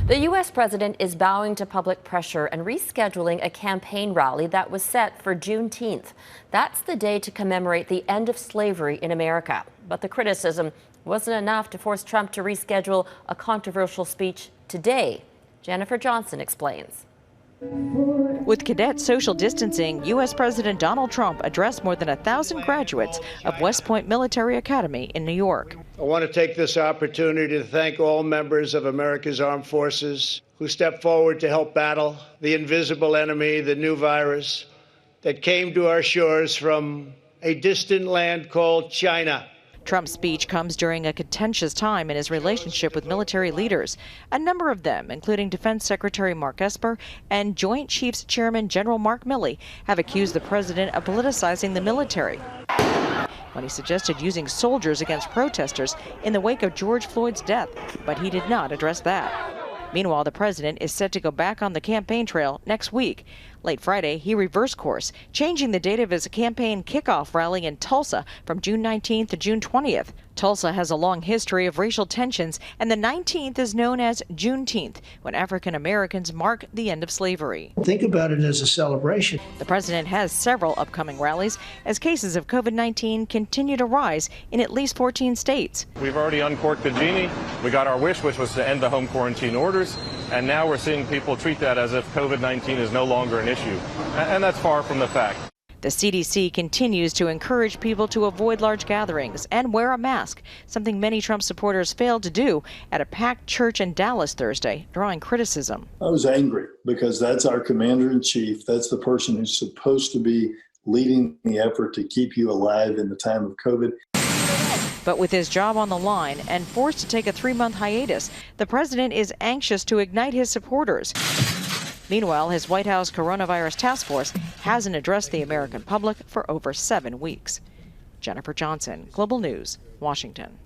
The U.S. president is bowing to public pressure and rescheduling a campaign rally that was set for Juneteenth. That's the day to commemorate the end of slavery in America. But the criticism wasn't enough to force Trump to reschedule a controversial speech today. Jennifer Johnson explains. With cadet social distancing, U.S. President Donald Trump addressed more than 1,000 graduates of West Point Military Academy in New York. I want to take this opportunity to thank all members of America's armed forces who stepped forward to help battle the invisible enemy, the new virus that came to our shores from a distant land called China. Trump's speech comes during a contentious time in his relationship with military leaders. A number of them, including Defense Secretary Mark Esper and Joint Chiefs Chairman General Mark Milley, have accused the president of politicizing the military when he suggested using soldiers against protesters in the wake of George Floyd's death, but he did not address that. Meanwhile, the president is set to go back on the campaign trail next week. Late Friday, he reversed course, changing the date of his campaign kickoff rally in Tulsa from June 19th to June 20th. Tulsa has a long history of racial tensions, and the 19th is known as Juneteenth, when African Americans mark the end of slavery. Think about it as a celebration. The president has several upcoming rallies as cases of COVID-19 continue to rise in at least 14 states. We've already uncorked the genie. We got our wish, which was to end the home quarantine orders, and now we're seeing people treat that as if COVID-19 is no longer an issue, and that's far from the fact. The CDC continues to encourage people to avoid large gatherings and wear a mask, something many Trump supporters failed to do at a packed church in Dallas Thursday, drawing criticism. I was angry because that's our commander-in-chief. That's the person who's supposed to be leading the effort to keep you alive in the time of COVID. But with his job on the line and forced to take a 3-month hiatus, the president is anxious to ignite his supporters. Meanwhile, his White House coronavirus task force hasn't addressed the American public for over 7 weeks. Jennifer Johnson, Global News, Washington.